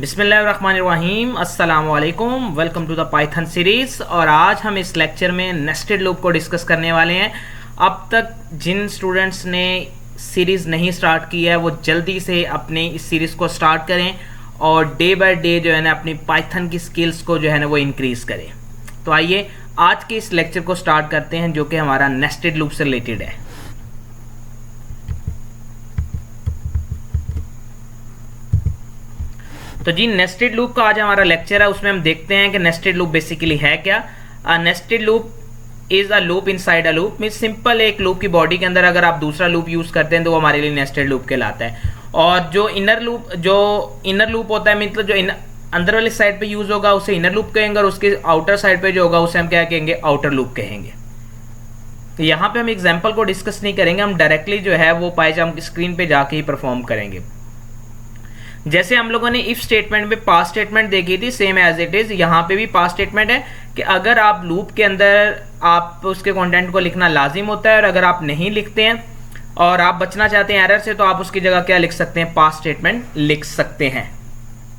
बिस्मिल्लाहिर्रहमानिर्रहीम, अस्सलाम वालेकुम। Welcome to the Python series. और आज हम इस लेक्चर में नेस्टेड लूप को डिस्कस करने वाले हैं। अब तक जिन स्टूडेंट्स ने सीरीज़ नहीं स्टार्ट की है वो जल्दी से अपने इस सीरीज़ को स्टार्ट करें और डे बाय डे जो है ना अपनी पाइथन की स्किल्स को जो है ना वो इंक्रीज़ करें। तो आइए आज के इस लेक्चर को स्टार्ट करते हैं जो कि हमारा नेस्टेड लूप से रिलेटेड है। तो जी नेस्टेड लूप का आज हमारा लेक्चर है, उसमें हम देखते हैं कि नेस्टेड लूप बेसिकली है क्या। Nested loop is a loop inside a loop. Mean simple एक लूप की बॉडी के अंदर अगर आप दूसरा लूप यूज करते हैं तो वो हमारे लिए नेस्टेड लूप कहलाता है। और जो इनर लूप होता है, मतलब जो अंदर वाली साइड पे यूज होगा उसे इनर लूप कहेंगे और उसके आउटर साइड पे जो होगा उसे हम क्या कहेंगे, आउटर लूप कहेंगे। तो यहाँ पे हम एग्जाम्पल को डिस्कस नहीं करेंगे, हम डायरेक्टली जो है वो पाइथन की स्क्रीन पे जाके ही परफॉर्म करेंगे। जैसे हम लोगों ने इफ स्टेटमेंट में पास स्टेटमेंट देखी थी, सेम एज इट इज यहाँ पे भी पास स्टेटमेंट है कि अगर आप लूप के अंदर आप उसके कंटेंट को लिखना लाजिम होता है और अगर आप नहीं लिखते हैं और आप बचना चाहते हैं एरर से तो आप उसकी जगह क्या लिख सकते हैं, पास स्टेटमेंट लिख सकते हैं।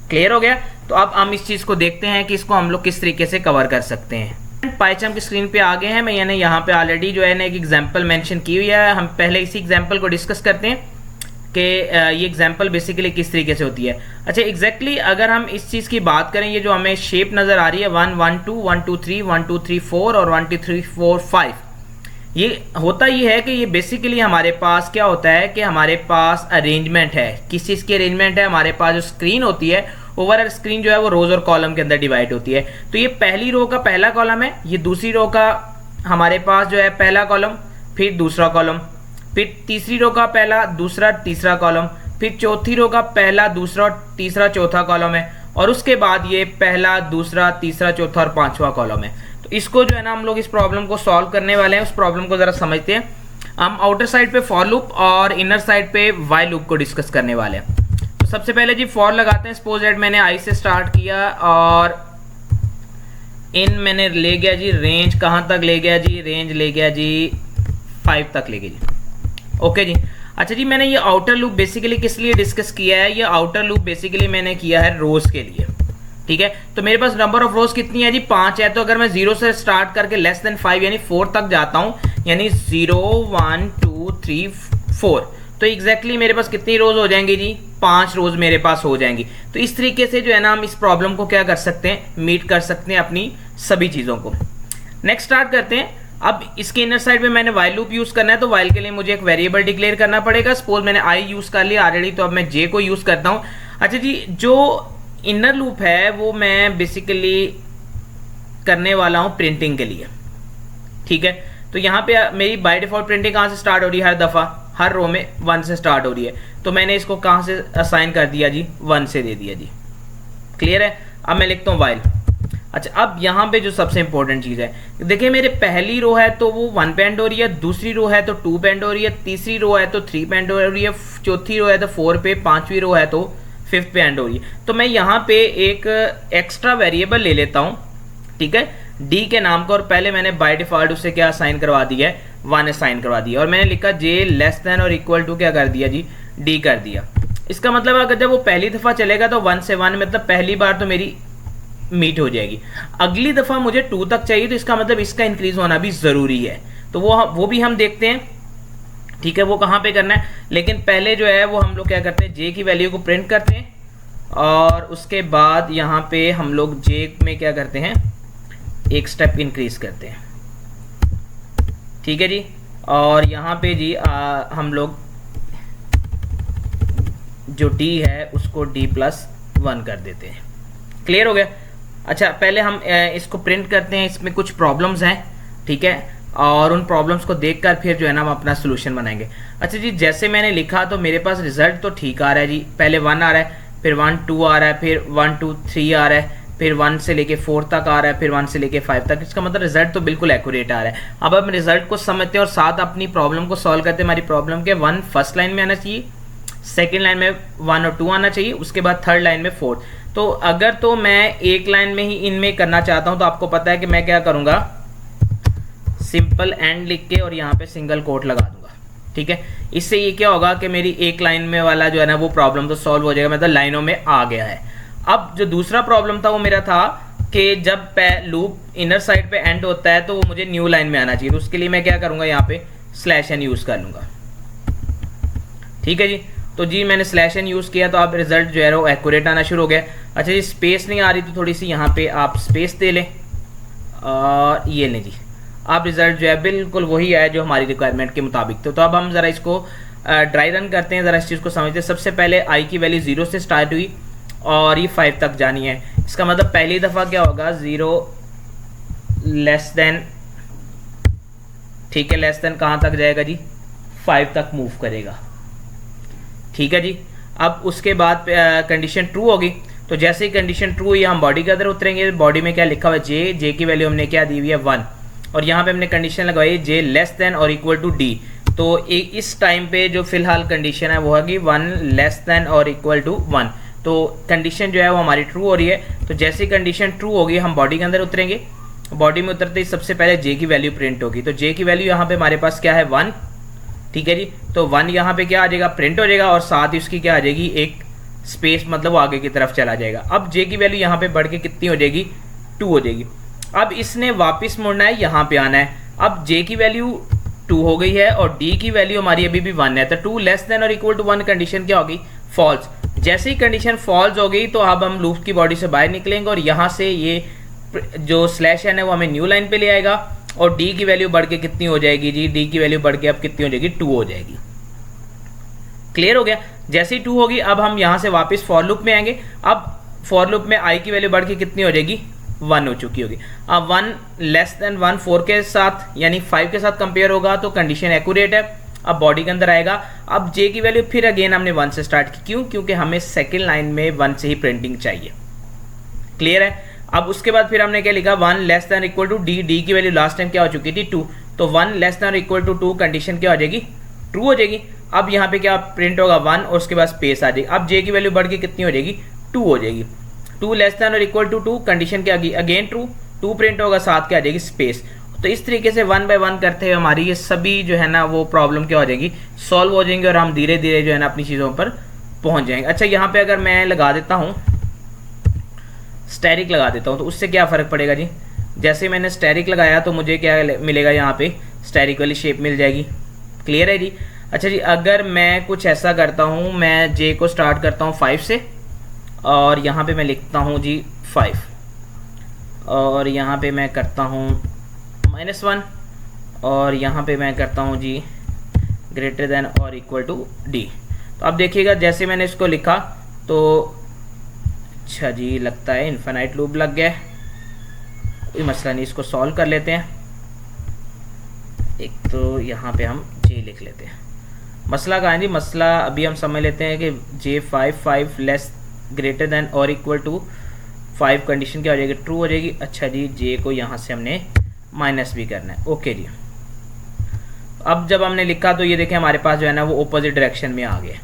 क्लियर हो गया। तो अब हम इस चीज को देखते हैं कि इसको हम लोग किस तरीके से कवर कर सकते हैं। पाइथन की स्क्रीन पे आ गए हैं। मैंने यहाँ पे ऑलरेडी जो है ना एक एग्जाम्पल मेंशन की हुई है। हम पहले इसी एग्जाम्पल को डिस्कस करते हैं कि ये एग्जाम्पल बेसिकली किस तरीके से होती है। अच्छा एग्जैक्टली अगर हम इस चीज़ की बात करें, ये जो हमें शेप नज़र आ रही है 1 1 2 1 2 3 1 2 3 4 और 1 2 3 4 5, ये होता ये है कि ये बेसिकली हमारे पास क्या होता है कि हमारे पास अरेंजमेंट है। किस चीज़ की अरेंजमेंट है, हमारे पास जो स्क्रीन होती है ओवरऑल स्क्रीन जो है वो रोज और कॉलम के अंदर डिवाइड होती है। तो ये पहली रो का पहला कॉलम है, ये दूसरी रो का हमारे पास जो है पहला कॉलम, फिर दूसरा कॉलम, फिर तीसरी रो का पहला दूसरा तीसरा कॉलम, फिर चौथी रो का पहला दूसरा तीसरा चौथा कॉलम है और उसके बाद ये पहला दूसरा तीसरा चौथा और पांचवा कॉलम है। तो इसको जो है ना हम लोग इस प्रॉब्लम को सॉल्व करने वाले हैं। उस प्रॉब्लम को जरा समझते हैं। हम आउटर साइड पे फॉर लूप और इनर साइड पे वाइल लूप को डिस्कस करने वाले हैं। तो सबसे पहले जी फॉर लगाते हैं। सपोज दैट मैंने आई से स्टार्ट किया और इन मैंने ले गया जी, रेंज कहाँ तक ले गया जी, रेंज ले गया जी 5 तक ले गया जी। ओके जी। अच्छा जी, मैंने ये आउटर लूप बेसिकली किस लिए डिस्कस किया है, ये आउटर लूप बेसिकली मैंने किया है रोज के लिए। ठीक है, तो मेरे पास नंबर ऑफ रोज कितनी है जी, 5 है। तो अगर मैं 0 से स्टार्ट करके लेस देन 5 यानी 4 तक जाता हूं, यानी 0 1 2 3 4, तो एग्जैक्टली मेरे पास कितनी रोज हो जाएंगी जी, 5 रोज मेरे पास हो जाएंगी। तो इस तरीके से जो है ना हम इस प्रॉब्लम को क्या कर सकते हैं, मीट कर सकते हैं अपनी सभी चीजों को। नेक्स्ट स्टार्ट करते हैं। अब इसके इनर साइड में मैंने वाइल लूप यूज करना है, तो वाइल के लिए मुझे एक वेरिएबल डिक्लेयर करना पड़ेगा। सपोज मैंने आई यूज कर लिया ऑलरेडी, तो अब मैं जे को यूज करता हूं। अच्छा जी, जो इनर लूप है वो मैं बेसिकली करने वाला हूं प्रिंटिंग के लिए। ठीक है, तो यहाँ पे मेरी बाय डिफॉल्ट प्रिंटिंग कहाँ से स्टार्ट हो रही है, हर दफा हर रो में 1 से स्टार्ट हो रही है। तो मैंने इसको कहाँ से असाइन कर दिया जी, 1 से दे दिया जी। क्लियर है। अब मैं लिखता हूँ वाइल। अच्छा, अब यहाँ पे जो सबसे इंपॉर्टेंट चीज है, देखिए मेरे पहली रो है तो वो 1 पे एंड हो रही है, दूसरी रो है तो 2 पे एंड हो रही है, तीसरी रो है तो 3 पे एंड हो रही है, चौथी रो है तो 4 पे, पांचवी रो है तो 5th पे एंड हो रही है। तो मैं यहाँ पे एक एक्स्ट्रा वेरिएबल ले लेता हूँ, ठीक है, डी के नाम का, और पहले मैंने बाय डिफॉल्ट उससे क्या असाइन करवा दिया है, 1 असाइन करवा दिया, और मैंने लिखा जे लेस देन और इक्वल टू क्या कर दिया जी, डी कर दिया। इसका मतलब अगर जब वो पहली दफा चलेगा तो 1 से 1, मतलब पहली बार तो मेरी मीट हो जाएगी। अगली दफा मुझे 2 तक चाहिए, तो इसका मतलब इसका इंक्रीज होना भी जरूरी है। तो वो भी हम देखते हैं। ठीक है, वो कहाँ पे करना है, लेकिन पहले जो है वो हम लोग क्या करते हैं, जे की वैल्यू को प्रिंट करते हैं और उसके बाद यहाँ पे हम लोग जे में क्या करते हैं, एक स्टेप इंक्रीज करते हैं। ठीक है जी, और यहाँ पे जी हम लोग जो डी है उसको D+1 कर देते हैं। क्लियर हो गया। अच्छा, पहले हम इसको प्रिंट करते हैं। इसमें कुछ प्रॉब्लम्स हैं, ठीक है, और उन प्रॉब्लम्स को देखकर फिर जो है ना हम अपना सोल्यूशन बनाएंगे। अच्छा जी, जैसे मैंने लिखा तो मेरे पास रिजल्ट तो ठीक आ रहा है जी। पहले 1 आ रहा है, फिर 1 2 आ रहा है, फिर 1 2 3 आ रहा है, फिर 1 से लेके 4 तक आ रहा है, फिर 1 से लेके 5 तक। इसका मतलब रिजल्ट तो बिल्कुल एक्यूरेट आ रहा है। अब हम रिजल्ट को समझते हैं और साथ अपनी प्रॉब्लम को सॉल्व करते हैं। हमारी प्रॉब्लम के 1 फर्स्ट लाइन में आना चाहिए, सेकेंड लाइन में 1 और 2 आना चाहिए, उसके बाद थर्ड लाइन में 4। तो अगर तो मैं एक लाइन में ही इनमें करना चाहता हूं तो आपको पता है कि मैं क्या करूंगा, सिंपल एंड लिख के और यहाँ पे सिंगल कोट लगा दूंगा। ठीक है, इससे ये क्या होगा कि मेरी एक लाइन में वाला जो है ना वो प्रॉब्लम तो सॉल्व हो जाएगा, मतलब लाइनों में आ गया है। अब जो दूसरा प्रॉब्लम था वो मेरा था कि जब लूप इनर साइड पे एंड होता है तो वो मुझे न्यू लाइन में आना चाहिए, तो उसके लिए मैं क्या करूंगा, यहाँ पे स्लैश एन यूज कर लूंगा। ठीक है जी, तो जी मैंने स्लैश एन यूज किया तो अब रिजल्ट जो है वो एक्यूरेट आना शुरू हो गया। अच्छा जी, स्पेस नहीं आ रही तो थोड़ी सी यहाँ पे आप स्पेस दे लें और ये लें जी, अब रिजल्ट जो है बिल्कुल वही आया जो हमारी रिक्वायरमेंट के मुताबिक थे। तो अब हम ज़रा इसको ड्राई रन करते हैं, ज़रा इस चीज़ को समझते हैं। सबसे पहले आई की वैल्यू 0 से स्टार्ट हुई और ये 5 तक जानी है। इसका मतलब पहली दफ़ा क्या होगा, 0 लेस देन, ठीक है, लेस देन कहाँ तक जाएगा जी, 5 तक मूव करेगा। ठीक है जी, अब उसके बाद कंडीशन ट्रू होगी, तो जैसे ही कंडीशन ट्रू हुई हम बॉडी के अंदर उतरेंगे। बॉडी में क्या लिखा हुआ है, जे, जे की वैल्यू हमने क्या दी हुई है 1, और यहाँ पे हमने कंडीशन लगवाई जे लेस देन और इक्वल टू डी। तो इस टाइम पे जो फिलहाल कंडीशन है वो होगी 1 लेस देन और इक्वल टू 1, तो कंडीशन जो है वो हमारी ट्रू हो रही है। तो जैसे कंडीशन ट्रू होगी हम बॉडी के अंदर उतरेंगे। बॉडी में उतरते ही सबसे पहले जे की वैल्यू प्रिंट होगी, तो जे की वैल्यू यहाँ पे हमारे पास क्या है 1। ठीक है जी, तो 1 यहाँ पे क्या आ जाएगा, प्रिंट हो जाएगा, और साथ ही उसकी क्या आ जाएगी, एक स्पेस, मतलब वो आगे की तरफ चला जाएगा। अब जे की वैल्यू यहाँ पे बढ़ के कितनी हो जाएगी, 2 हो जाएगी। अब इसने वापस मुड़ना है, यहाँ पे आना है। अब जे की वैल्यू 2 हो गई है और डी की वैल्यू हमारी अभी भी 1 है, तो 2 लेस देन और इक्वल टू 1 कंडीशन क्या होगी, फॉल्स। जैसे ही कंडीशन फॉल्स हो गई तो अब हम लूप की बॉडी से बाहर निकलेंगे और यहाँ से ये जो स्लैश एन है वो हमें न्यू लाइन पे ले आएगा, और डी की वैल्यू बढ़ के कितनी हो जाएगी जी, डी की वैल्यू बढ़ के अब कितनी हो जाएगी, 2 हो जाएगी। क्लियर हो गया। जैसे ही 2 होगी अब हम यहाँ से वापस फॉर लूप में आएंगे। अब फॉर लूप में आई की वैल्यू बढ़ के कितनी हो जाएगी, 1 हो चुकी होगी। अब 1 लेस देन 1 4 के साथ यानी 5 के साथ कंपेयर होगा तो कंडीशन एक्यूरेट है। अब बॉडी के अंदर आएगा। अब जे की वैल्यू फिर अगेन हमने 1 से स्टार्ट की, क्यों, क्योंकि हमें सेकेंड लाइन में 1 से ही प्रिंटिंग चाहिए। क्लियर है। अब उसके बाद फिर हमने क्या लिखा, 1 less than equal to D, D की वैल्यू लास्ट टाइम क्या हो चुकी थी 2, तो 1 less than equal to 2 condition क्या हो जाएगी, ट्रू हो जाएगी। अब यहाँ पे क्या प्रिंट होगा 1 और उसके बाद स्पेस आ जाएगी। अब जे की वैल्यू बढ़ के कितनी हो जाएगी, 2 हो जाएगी। 2 लेस देन और इक्वल टू 2 कंडीशन क्या आ गई, अगेन ट्रू, 2 प्रिंट होगा, साथ क्या आ जाएगी, स्पेस। तो इस तरीके से 1 बाय 1 करते हुए हमारी ये सभी जो है ना वो प्रॉब्लम क्या हो जाएगी, सॉल्व हो जाएंगे और हम धीरे धीरे जो है ना अपनी चीज़ों पर पहुंच जाएंगे। अच्छा, यहाँ पे अगर मैं लगा देता हूँ, स्टैरिक लगा देता हूँ, तो उससे क्या फ़र्क पड़ेगा जी। जैसे मैंने स्टैरिक लगाया तो मुझे क्या मिलेगा, यहाँ पे स्टैरिक वाली शेप मिल जाएगी। क्लियर है जी। अच्छा जी, अगर मैं कुछ ऐसा करता हूँ, मैं जे को स्टार्ट करता हूँ 5 से और यहाँ पे मैं लिखता हूँ जी 5 और यहाँ पे मैं करता हूँ -1 और यहाँ पे मैं करता हूँ जी ग्रेटर देन और इक्वल टू डी। तो अब देखिएगा जैसे मैंने इसको लिखा तो अच्छा जी, लगता है इन्फिनाइट लूप लग गया, कोई मसला नहीं, इसको सॉल्व कर लेते हैं। एक तो यहाँ पे हम जे लिख लेते हैं। मसला कहाँ है जी, मसला अभी हम समझ लेते हैं कि जे 5 लेस ग्रेटर देन और इक्वल टू 5 कंडीशन क्या हो जाएगी, ट्रू हो जाएगी। अच्छा जी, जे को यहाँ से हमने माइनस भी करना है। ओके जी, अब जब हमने लिखा तो ये देखें हमारे पास जो है ना वो अपोजिट डायरेक्शन में आ गया।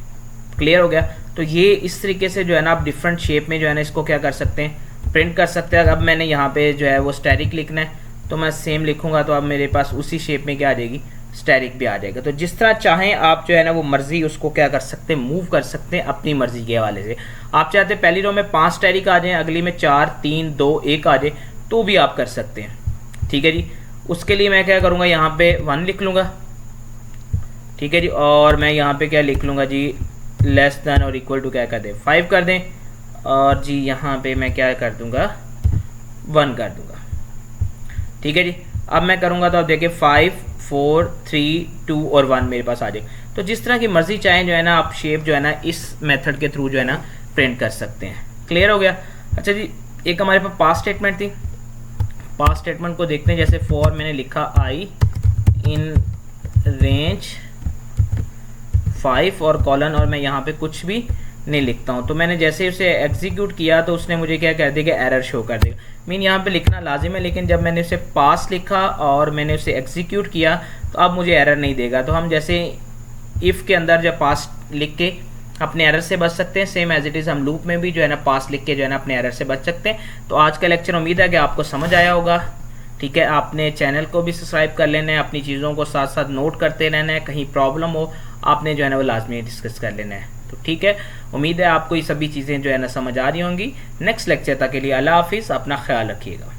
क्लियर हो गया। तो ये इस तरीके से जो है ना आप डिफरेंट शेप में जो है ना इसको क्या कर सकते हैं, प्रिंट कर सकते हैं। अब मैंने यहाँ पे जो है वो स्टैरिक लिखना है तो मैं सेम लिखूंगा तो अब मेरे पास उसी शेप में क्या आ जाएगी, स्टैरिक भी आ जाएगा। तो जिस तरह चाहें आप जो है ना वो मर्जी उसको क्या कर सकते हैं, मूव कर सकते हैं अपनी मर्जी के हवाले से। आप चाहते हैं पहली रो में 5 स्टैरिक आ जाएं, अगली में 4 3 2 1 आ जाए तो भी आप कर सकते हैं। ठीक है जी, उसके लिए मैं क्या करूँगा, यहाँ पे 1 लिख लूँगा। ठीक है जी, और मैं यहाँ पे क्या लिख लूँगा जी, लेस देन और इक्वल टू क्या कर दें, 5 कर दें, और जी यहाँ पे मैं क्या कर दूँगा, 1 कर दूँगा। ठीक है जी, अब मैं करूँगा तो अब देखिए 5 4 3 2 और 1 मेरे पास आ जाए। तो जिस तरह की मर्जी चाहें जो है ना आप शेप जो है ना इस मेथड के थ्रू जो है ना प्रिंट कर सकते हैं। क्लियर हो गया। अच्छा जी, एक हमारे पास पास स्टेटमेंट थी, पास स्टेटमेंट को देखते हैं। जैसे फॉर मैंने लिखा आई इन रेंज 5 और कॉलन, और मैं यहाँ पे कुछ भी नहीं लिखता हूँ। तो मैंने जैसे उसे एग्जीक्यूट किया तो उसने मुझे क्या कर देगा, एरर शो कर देगा। मीन यहाँ पे लिखना लाजिम है, लेकिन जब मैंने उसे पास लिखा और मैंने उसे एग्जीक्यूट किया तो अब मुझे एरर नहीं देगा। तो हम जैसे इफ़ के अंदर जब पास लिख के अपने एरर से बच सकते हैं, सेम एज इट इज़ हम लूप में भी जो है ना पास लिख के जो है ना अपने एरर से बच सकते हैं। तो आज का लेक्चर उम्मीद है कि आपको समझ आया होगा। ठीक है, आपने चैनल को भी सब्सक्राइब कर लेना है, अपनी चीज़ों को साथ साथ नोट करते रहना है, कहीं प्रॉब्लम हो आपने जो है ना वो लाजमी डिस्कस कर लेना है। तो ठीक है, उम्मीद है आपको ये सभी चीज़ें जो है ना समझ आ रही होंगी। नेक्स्ट लेक्चर तक के लिए अल्लाह हाफिज़, अपना ख्याल रखिएगा।